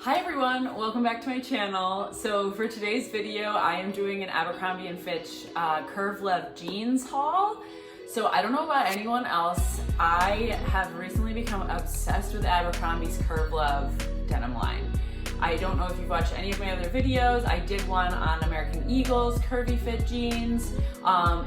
Hi everyone, welcome back to my channel. So for today's video, I am doing an Abercrombie Fitch Curve Love jeans haul. So I don't know about anyone else, I have recently become obsessed with Abercrombie's Curve Love denim line. I don't know if you've watched any of my other videos. I did one on American Eagle's curvy fit jeans.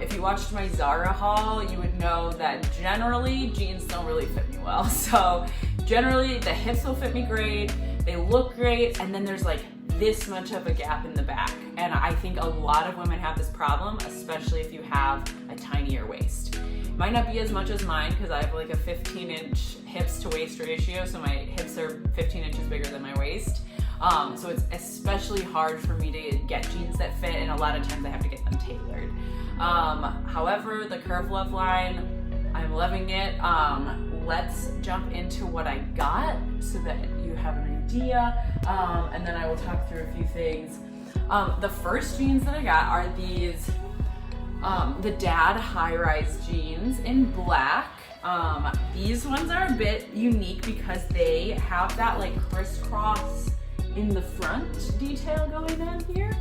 If you watched my Zara haul, you would know that generally jeans don't really fit me well. So generally the hips will fit me great, they look great, and then there's like this much of a gap in the back. And I think a lot of women have this problem, especially if you have a tinier waist. It might not be as much as mine because I have like a 15-inch hips to waist ratio, so my hips are 15 inches bigger than my waist. So it's especially hard for me to get jeans that fit, and a lot of times I have to get them tailored. However, the Curve Love line, I'm loving it. Let's jump into what I got so that you have an idea, and then I will talk through a few things. The first jeans that I got are these, the Dad high-rise jeans in black. These ones are a bit unique because they have that like crisscross in the front detail going on here.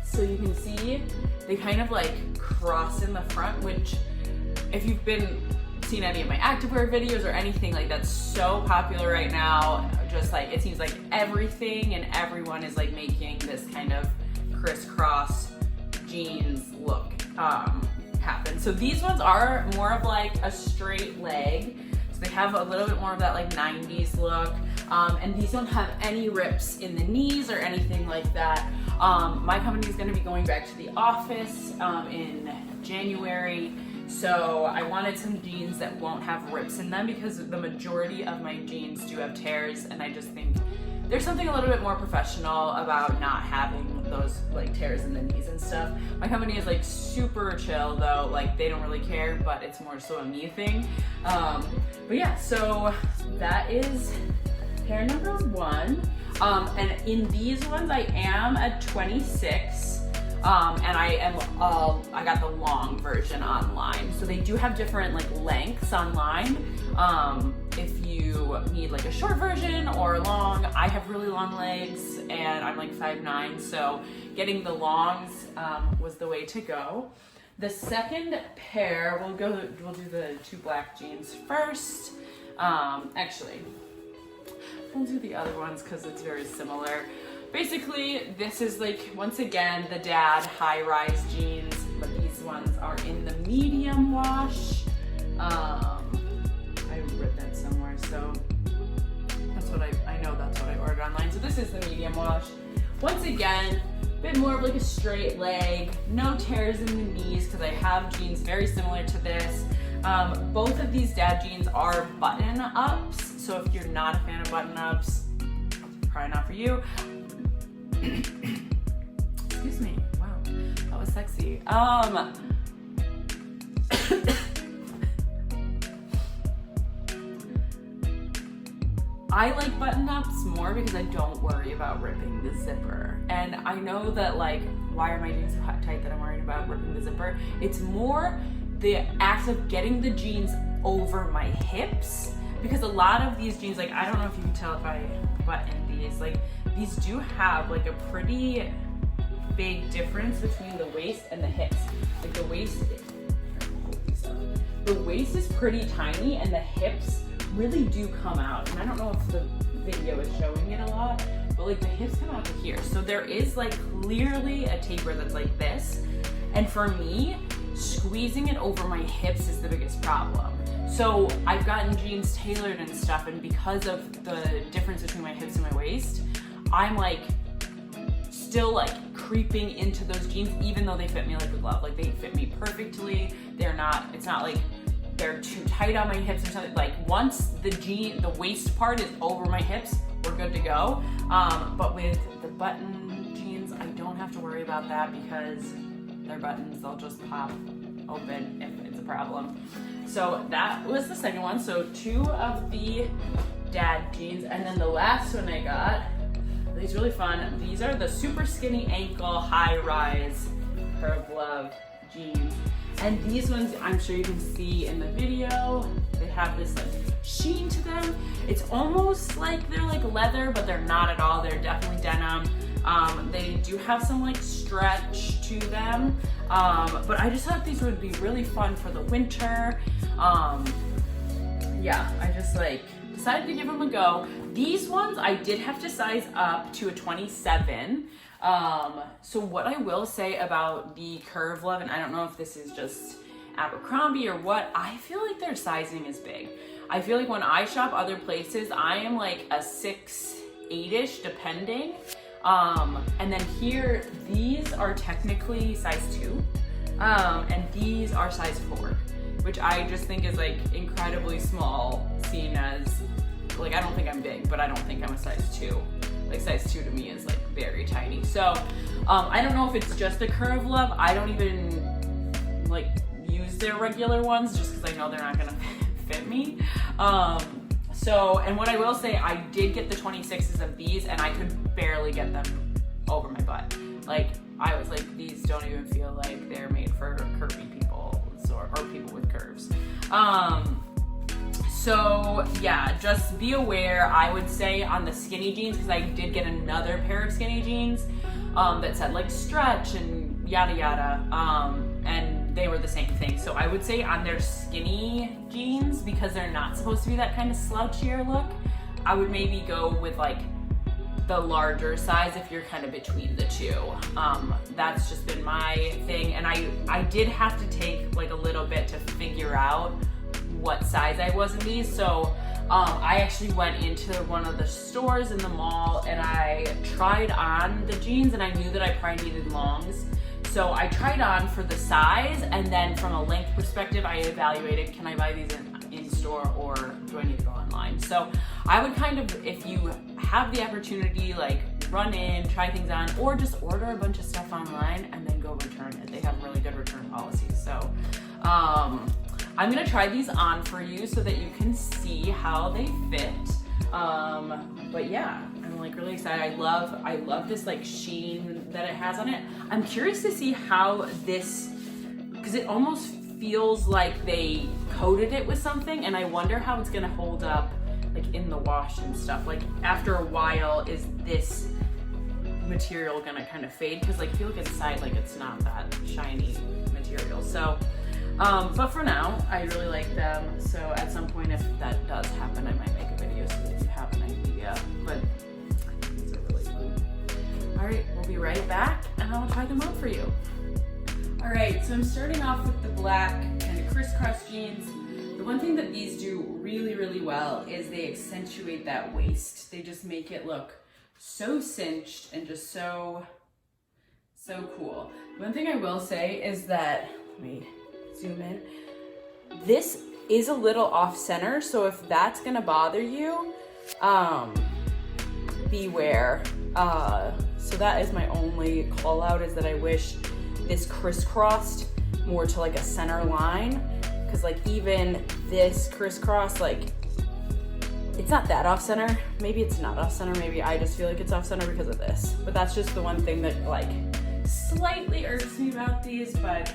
So you can see they kind of like cross in the front, which if you've seen any of my activewear videos or anything, like that's so popular right now. Just like it seems like everything and everyone is like making this kind of crisscross jeans look happen. So these ones are more of like a straight leg. So they have a little bit more of that like 90s look. And these don't have any rips in the knees or anything like that. My company is going to be going back to the office in January. So I wanted some jeans that won't have rips in them because the majority of my jeans do have tears, and I just think there's something a little bit more professional about not having those like tears in the knees and stuff. My company is like super chill though, like they don't really care, but it's more so a me thing. But yeah, so that is pair number one. And in these ones I am a 26. And I got the long version online. So they do have different like lengths online. If you need like a short version or long, I have really long legs and I'm like 5'9", so getting the longs was the way to go. The second pair, we'll do the two black jeans first. Actually, we'll do the other ones because it's very similar. Basically, this is like, once again, the Dad high-rise jeans, but these ones are in the medium wash. I read that somewhere, so that's what I know that's what I ordered online. So this is the medium wash. Once again, a bit more of like a straight leg, no tears in the knees because I have jeans very similar to this. Both of these Dad jeans are button-ups, so if you're not a fan of button-ups, probably not for you. Excuse me. Wow, that was sexy. I like button-ups more because I don't worry about ripping the zipper. And I know that like, why are my jeans so tight that I'm worried about ripping the zipper? It's more the act of getting the jeans over my hips, because a lot of these jeans, like I don't know if you can tell if I button these, like these do have like a pretty big difference between the waist and the hips. Like the waist is pretty tiny and the hips really do come out. And I don't know if the video is showing it a lot, but like the hips come out to here. So there is like clearly a taper that's like this. And for me, squeezing it over my hips is the biggest problem. So I've gotten jeans tailored and stuff, and because of the difference between my hips and my waist, I'm like still like creeping into those jeans even though they fit me like a glove. Like they fit me perfectly. It's not like they're too tight on my hips or something. Like once the waist part is over my hips, we're good to go. But with the button jeans, I don't have to worry about that because they're buttons, they'll just pop open if it's a problem. So that was the second one. So two of the Dad jeans, and then the last one I got, these really fun. These are the super skinny ankle high rise Curve Love jeans. And these ones, I'm sure you can see in the video, they have this like sheen to them. It's almost like they're like leather, but they're not at all. They're definitely denim. They do have some like stretch to them, but I just thought these would be really fun for the winter. Yeah, I just like decided to give them a go. These ones I did have to size up to a 27. So what I will say about the Curve Love, and I don't know if this is just Abercrombie or what, I feel like their sizing is big. I feel like when I shop other places, I am like a 6, 8-ish depending. And then here, these are technically size 2, and these are size 4, which I just think is like incredibly small, seen as, like, I don't think I'm big, but I don't think I'm a size 2. Like size 2 to me is like very tiny. So I don't know if it's just the Curve Love. I don't even like use their regular ones just because I know they're not gonna fit me. And what I will say, I did get the 26s of these and I could barely get them over my butt. Like, I was like, these don't even feel like they're made for curvy people or people with curves. So yeah, just be aware, I would say, on the skinny jeans, because I did get another pair of skinny jeans that said like stretch and yada yada, and they were the same thing. So I would say on their skinny jeans, because they're not supposed to be that kind of slouchier look, I would maybe go with like the larger size if you're kind of between the two. That's just been my thing, and I did have to take like a little bit to figure out what size I was in these. So I actually went into one of the stores in the mall and I tried on the jeans, and I knew that I probably needed longs. So I tried on for the size, and then from a length perspective, I evaluated, can I buy these in store or do I need to go online? So I would kind of, if you have the opportunity, like run in, try things on, or just order a bunch of stuff online and then go return it. They have really good return policies. So I'm gonna try these on for you so that you can see how they fit. But yeah, I'm like really excited. I love this like sheen that it has on it. I'm curious to see how this, because it almost feels like they coated it with something, and I wonder how it's gonna hold up like in the wash and stuff. Like after a while, is this material gonna kind of fade? Because like if you look inside, like it's not that shiny material. So but for now, I really like them. So at some point, if that does happen, I might make a video so that you have an idea. But these are really fun. All right, we'll be right back and I'll try them on for you. All right, so I'm starting off with the black kind of crisscross jeans. The one thing that these do really, really well is they accentuate that waist. They just make it look so cinched and just so cool. One thing I will say is that, let me zoom in. This is a little off center, so if that's gonna bother you, beware. So that is my only call out, is that I wish this crisscrossed more to like a center line, because like even this crisscross, like it's not that off center. Maybe it's not off center, maybe I just feel like it's off center because of this, but that's just the one thing that like slightly irks me about these. But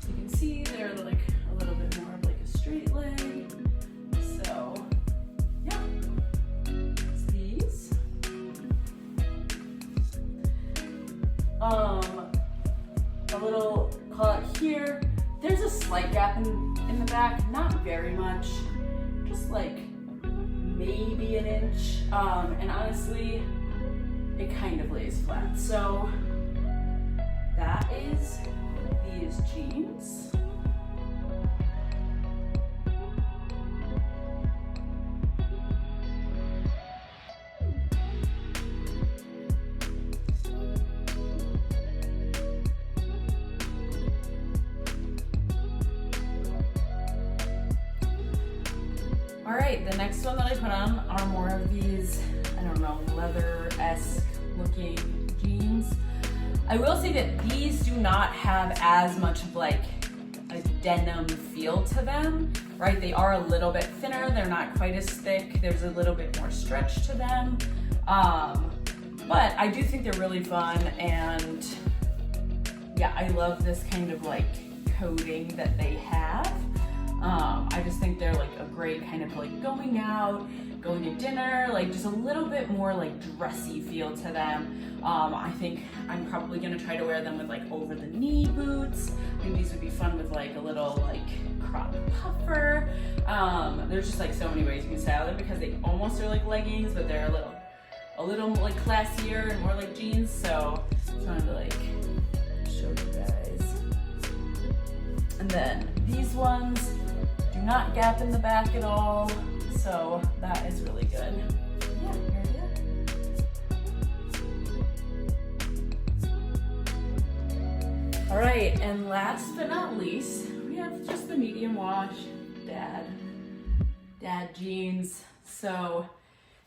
you can see they're like a little bit more of like a straight leg. So yeah, it's these. A little call out here. There's a slight gap in the back, not very much, just like maybe an inch. And honestly, it kind of lays flat. So that is these jeans. All right, the next one that I put on are more of these, I don't know, leather-esque looking jeans. I will say that these do not have as much of like a denim feel to them, right? They are a little bit thinner, they're not quite as thick, there's a little bit more stretch to them. But I do think they're really fun, and yeah, I love this kind of like coating that they have. I just think they're like a great kind of like going out, going to dinner, like just a little bit more like dressy feel to them. I think I'm probably gonna try to wear them with like over the knee boots. I think these would be fun with like a little like crop puffer. There's just like so many ways you can style them because they almost are like leggings, but they're a little like classier and more like jeans. So just wanted to like show you guys. And then these ones do not gap in the back at all. So that is really good. Yeah, here it is. All right, and last but not least, we have just the medium wash dad jeans. So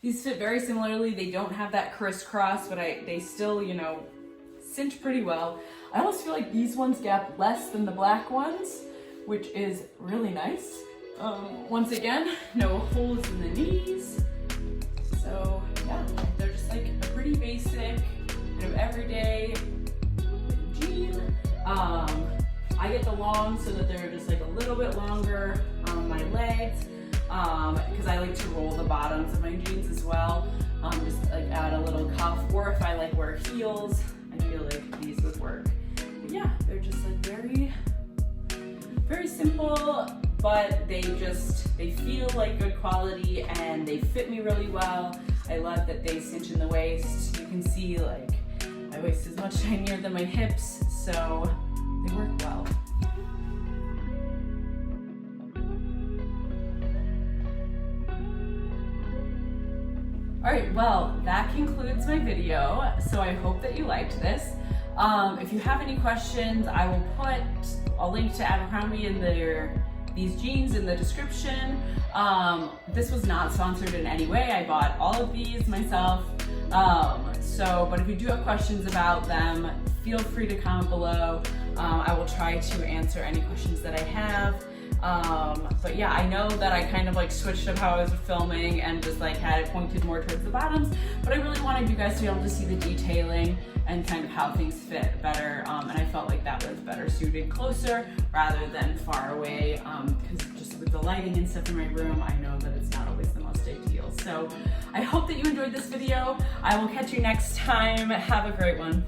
these fit very similarly. They don't have that crisscross, but they still, you know, cinch pretty well. I almost feel like these ones gap less than the black ones, which is really nice. Once again, no holes in the knees. So yeah, they're just like a pretty basic, kind of everyday jean. I get the long so that they're just like a little bit longer on my legs, because I like to roll the bottoms of my jeans as well. Just like add a little cuff, or if I like wear heels, I feel like these would work. But yeah, they're just like very simple, but they feel like good quality and they fit me really well. I love that they cinch in the waist. You can see like my waist is much tinier than my hips, so they work well. All right, well, that concludes my video. So I hope that you liked this. If you have any questions, I will put a link to Abercrombie and these jeans in the description. This was not sponsored in any way. I bought all of these myself. But if you do have questions about them, feel free to comment below. I will try to answer any questions that I have. But yeah, I know that I kind of like switched up how I was filming and just like had it pointed more towards the bottoms, but I really wanted you guys to be able to see the detailing and kind of how things fit better. And I felt like that was better suited closer rather than far away, because just with the lighting and stuff in my room, I know that it's not always the most ideal. So I hope that you enjoyed this video. I will catch you next time. Have a great one.